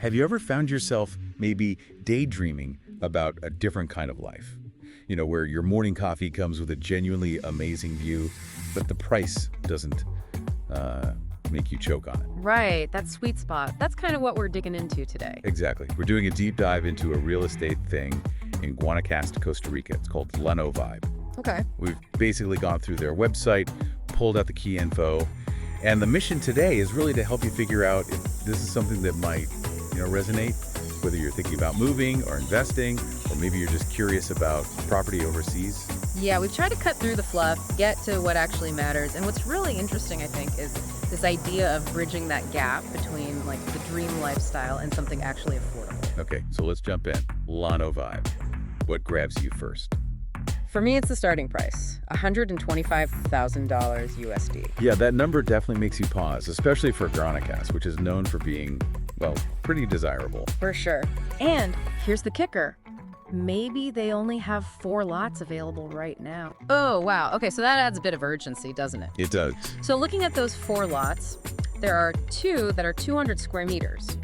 Have you ever found yourself maybe daydreaming about a different kind of life? Where your morning coffee comes with a genuinely amazing view, but the price doesn't make you choke on it. Right, that sweet spot. That's kind of what we're digging into today. Exactly. We're doing a deep dive into a real estate thing in Guanacaste, Costa Rica. It's called Lano Vibe. Okay. We've basically gone through their website, pulled out the key info, and the mission today is really to help you figure out if this is something that might, resonate, whether you're thinking about moving or investing, or maybe you're just curious about property overseas. Yeah, we've tried to cut through the fluff, get to what actually matters. And what's really interesting, I think, is this idea of bridging that gap between like the dream lifestyle and something actually affordable. Okay, so let's jump in. Lano Vibe. What grabs you first? For me, it's the starting price, $125,000 USD. Yeah, that number definitely makes you pause, especially for Guanacaste, which is known for being, well, pretty desirable. For sure. And here's the kicker. Maybe they only have 4 lots available right now. Oh, wow. Okay, so that adds a bit of urgency, doesn't it? It does. So looking at those 4 lots, there are 2 that are 200 square meters.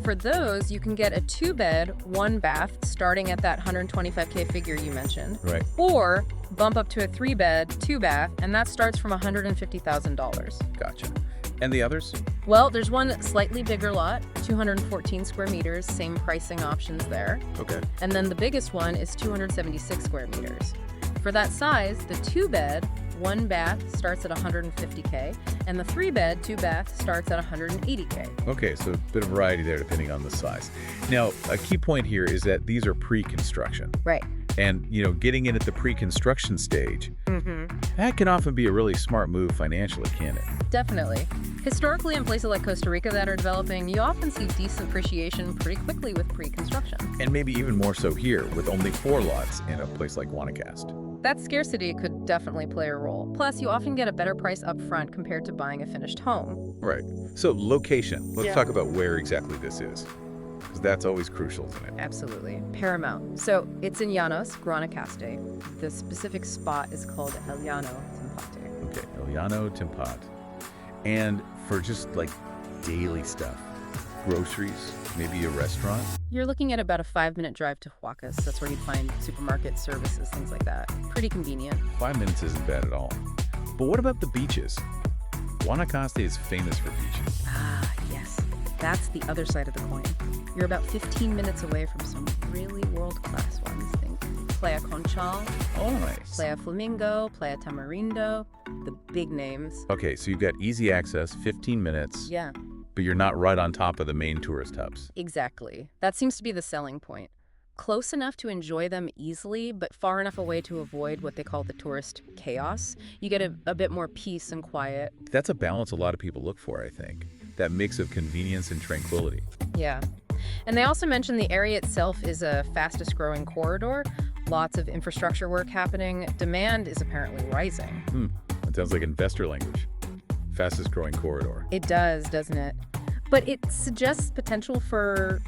For those, you can get a 2-bed, 1-bath, starting at that $125K figure you mentioned. Right. Or bump up to a 3-bed, 2-bath, and that starts from $150,000. Gotcha. And the others? Well, there's one slightly bigger lot, 214 square meters, same pricing options there. Okay. And then the biggest one is 276 square meters. For that size, the 2-bed, 1-bath starts at $150K, and the 3-bed, 2-bath starts at $180K. Okay, so a bit of variety there depending on the size. Now, a key point here is that these are pre-construction. Right. And, getting in at the pre-construction stage, that can often be a really smart move financially, can't it? Definitely. Historically, in places like Costa Rica that are developing, you often see decent appreciation pretty quickly with pre-construction. And maybe even more so here, with only 4 lots in a place like Guanacaste. That scarcity could definitely play a role. Plus, you often get a better price up front compared to buying a finished home. Right. So, location. Let's talk about where exactly this is, because that's always crucial, isn't it? Absolutely. Paramount. So, it's in Llanos, Guanacaste. The specific spot is called Llano, Tempate. Okay, Llano, Tempate. And for just like daily stuff, groceries, maybe a restaurant. You're looking at about a 5-minute drive to Huacas. That's where you'd find supermarket services, things like that. Pretty convenient. 5 minutes isn't bad at all. But what about the beaches? Guanacaste is famous for beaches. Ah, yes. That's the other side of the coin. You're about 15 minutes away from some really world-class ones. Think Playa Conchal, Oh, nice. Playa Flamingo, Playa Tamarindo, the big names. Okay, so you've got easy access, 15 minutes, Yeah, but you're not right on top of the main tourist hubs. exactly. That seems to be the selling point. Close enough to enjoy them easily, but far enough away to avoid what they call the tourist chaos. You get a bit more peace and quiet. That's a balance a lot of people look for, I think. That mix of convenience and tranquility. Yeah. And they also mentioned the area itself is a fastest growing corridor. Lots of infrastructure work happening. Demand is apparently rising. That sounds like investor language. Fastest growing corridor. It does, doesn't it? But it suggests potential for,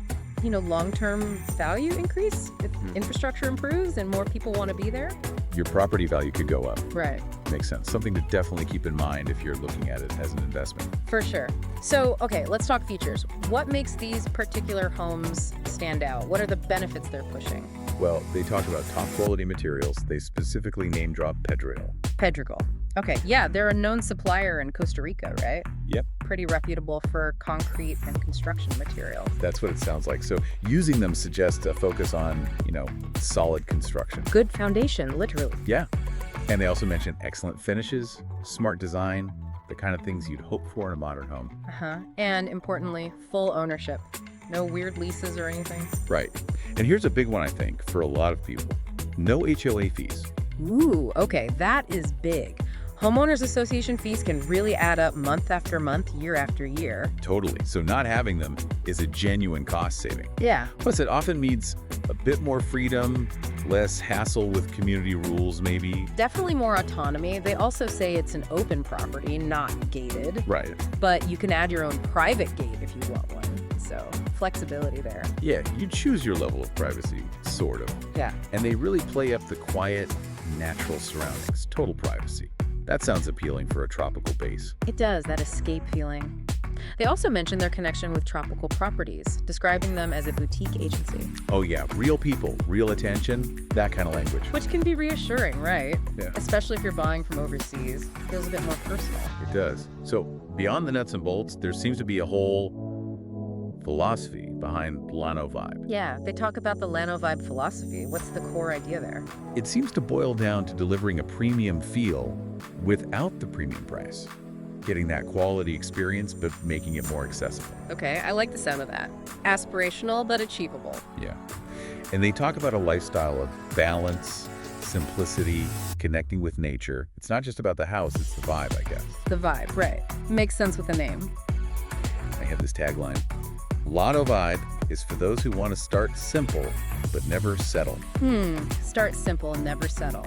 long-term value increase if infrastructure improves and more people want to be there. Your property value could go up. Right. Makes sense. Something to definitely keep in mind if you're looking at it as an investment. For sure. So, okay, let's talk features. What makes these particular homes stand out? What are the benefits they're pushing? Well, they talk about top quality materials. They specifically name drop Pedregal. Pedregal. Okay, yeah, they're a known supplier in Costa Rica, right? Yep. Pretty reputable for concrete and construction materials. That's what it sounds like. So using them suggests a focus on, solid construction. Good foundation, literally. Yeah. And they also mention excellent finishes, smart design, the kind of things you'd hope for in a modern home. And importantly, full ownership. No weird leases or anything. Right. And here's a big one, I think, for a lot of people. No HOA fees. Ooh, okay, that is big. Homeowners association fees can really add up month after month, year after year. Totally. So not having them is a genuine cost saving. Yeah. Plus, it often means a bit more freedom, less hassle with community rules, maybe. Definitely more autonomy. They also say it's an open property, not gated. Right. But you can add your own private gate if you want one. So flexibility there. Yeah, you choose your level of privacy, sort of. Yeah. And they really play up the quiet, natural surroundings, total privacy. That sounds appealing for a tropical base. It does, that escape feeling. They also mention their connection with tropical properties, describing them as a boutique agency. Oh yeah, real people, real attention, that kind of language. Which can be reassuring, right? Yeah. Especially if you're buying from overseas. It feels a bit more personal. It does. So beyond the nuts and bolts, there seems to be a whole philosophy behind Lano Vibe. Yeah, they talk about the Lano Vibe philosophy. What's the core idea there? It seems to boil down to delivering a premium feel without the premium price. Getting that quality experience, but making it more accessible. Okay, I like the sound of that. Aspirational, but achievable. Yeah. And they talk about a lifestyle of balance, simplicity, connecting with nature. It's not just about the house, it's the vibe, I guess. The vibe, right. Makes sense with the name. I have this tagline. Lano Vibe is for those who want to start simple, but never settle. Start simple and never settle.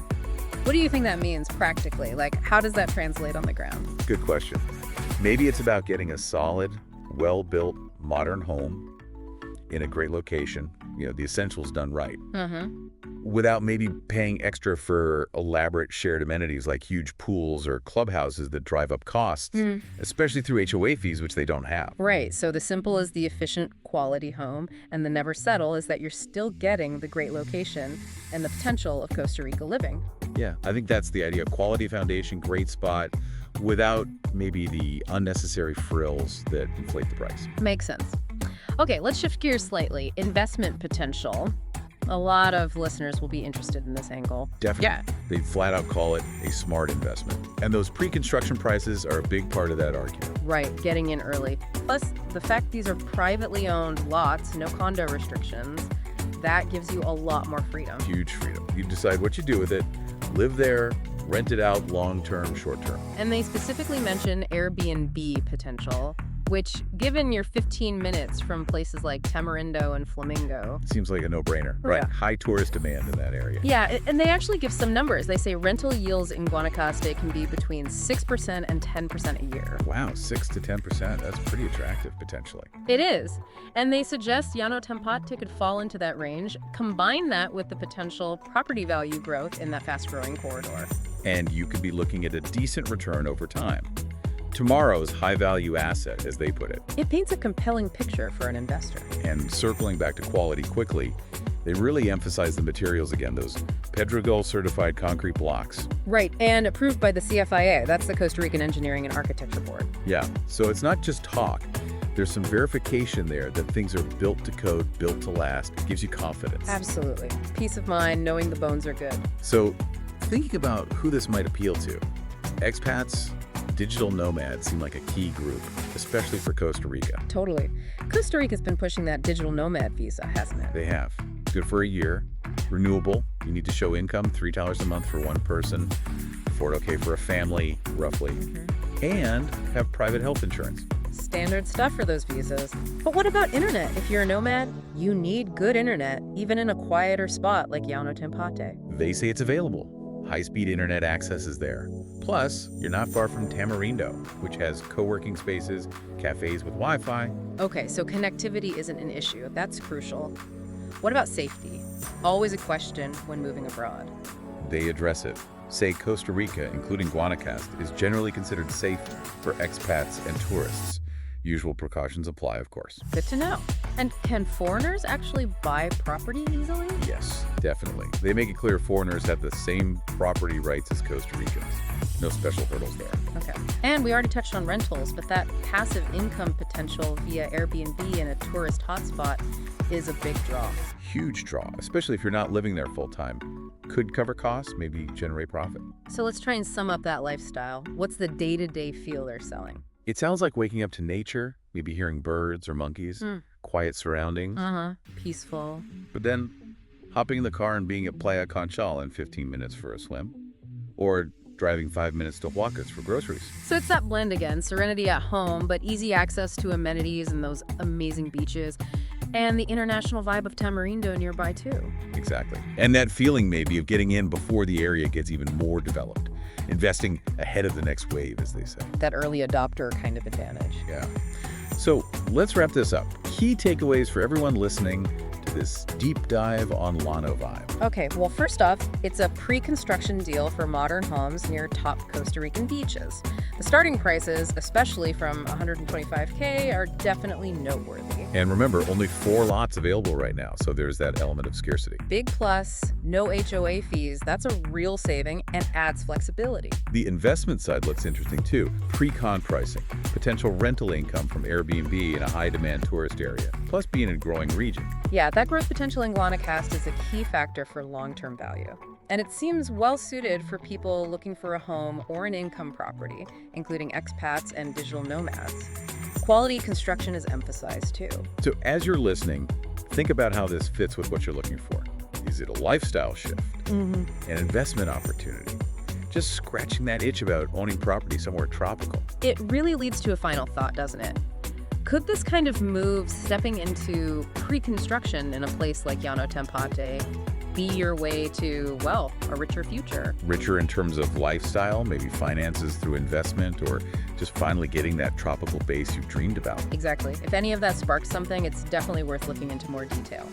What do you think that means practically? Like, how does that translate on the ground? Good question. Maybe it's about getting a solid, well-built, modern home in a great location, the essentials done right, without maybe paying extra for elaborate shared amenities like huge pools or clubhouses that drive up costs, especially through HOA fees, which they don't have. Right, so the simple is the efficient quality home, and the never settle is that you're still getting the great location and the potential of Costa Rica living. Yeah, I think that's the idea. Quality foundation, great spot, without maybe the unnecessary frills that inflate the price. Makes sense. Okay, let's shift gears slightly. Investment potential. A lot of listeners will be interested in this angle. Definitely. Yeah. They flat out call it a smart investment. And those pre-construction prices are a big part of that argument. Right, getting in early. Plus, the fact these are privately owned lots, no condo restrictions, that gives you a lot more freedom. Huge freedom. You decide what you do with it, live there, rent it out long-term, short-term. And they specifically mention Airbnb potential, which, given you're 15 minutes from places like Tamarindo and Flamingo. Seems like a no-brainer, right? Yeah. High tourist demand in that area. Yeah, and they actually give some numbers. They say rental yields in Guanacaste can be between 6% and 10% a year. Wow, 6 to 10%. That's pretty attractive, potentially. It is. And they suggest Llano Tempate could fall into that range. Combine that with the potential property value growth in that fast-growing corridor. And you could be looking at a decent return over time. Tomorrow's high-value asset, as they put it. It paints a compelling picture for an investor. And circling back to quality quickly, they really emphasize the materials again, those Pedregal-certified concrete blocks. Right, and approved by the CFIA. That's the Costa Rican Engineering and Architecture Board. Yeah, so it's not just talk. There's some verification there that things are built to code, built to last. It gives you confidence. Absolutely. Peace of mind, knowing the bones are good. So, thinking about who this might appeal to, expats, digital nomads seem like a key group, especially for Costa Rica. Totally. Costa Rica's been pushing that digital nomad visa, hasn't it? They have. Good for a year. Renewable. You need to show income, $3 a month for one person. Afford okay for a family, roughly. And have private health insurance. Standard stuff for those visas. But what about internet? If you're a nomad, you need good internet, even in a quieter spot like Llano Tempate. They say it's available. High-speed internet access is there. Plus, you're not far from Tamarindo, which has co-working spaces, cafes with Wi-Fi. Okay, so connectivity isn't an issue. That's crucial. What about safety? Always a question when moving abroad. They address it. Say Costa Rica, including Guanacaste, is generally considered safe for expats and tourists. Usual precautions apply, of course. Good to know. And can foreigners actually buy property easily? Yes, definitely. They make it clear foreigners have the same property rights as Costa Ricans. No special hurdles there. Okay. And we already touched on rentals, but that passive income potential via Airbnb in a tourist hotspot is a big draw. Huge draw, especially if you're not living there full-time. Could cover costs, maybe generate profit. So let's try and sum up that lifestyle. What's the day-to-day feel they're selling? It sounds like waking up to nature, maybe hearing birds or monkeys, quiet surroundings. Peaceful. But then hopping in the car and being at Playa Conchal in 15 minutes for a swim. Or driving 5 minutes to Huacas for groceries. So it's that blend again, serenity at home, but easy access to amenities and those amazing beaches. And the international vibe of Tamarindo nearby too. Exactly. And that feeling maybe of getting in before the area gets even more developed. Investing ahead of the next wave, as they say. That early adopter kind of advantage. Yeah. So let's wrap this up. Key takeaways for everyone listening to into this deep dive on Lano Vibe. Okay, well, first off, it's a pre-construction deal for modern homes near top Costa Rican beaches. The starting prices, especially from $125K, are definitely noteworthy. And remember, only 4 lots available right now, so there's that element of scarcity. Big plus, no HOA fees. That's a real saving and adds flexibility. The investment side looks interesting too. Pre-con pricing, potential rental income from Airbnb in a high-demand tourist area, plus being in a growing region. Yeah, that growth potential in Guanacaste is a key factor for long-term value. And it seems well-suited for people looking for a home or an income property, including expats and digital nomads. Quality construction is emphasized too. So as you're listening, think about how this fits with what you're looking for. Is it a lifestyle shift? An investment opportunity? Just scratching that itch about owning property somewhere tropical? It really leads to a final thought, doesn't it? Could this kind of move, stepping into pre-construction in a place like Llano Tempate, be your way to, well, a richer future? Richer in terms of lifestyle, maybe finances through investment, or just finally getting that tropical base you've dreamed about? Exactly. If any of that sparks something, it's definitely worth looking into more detail.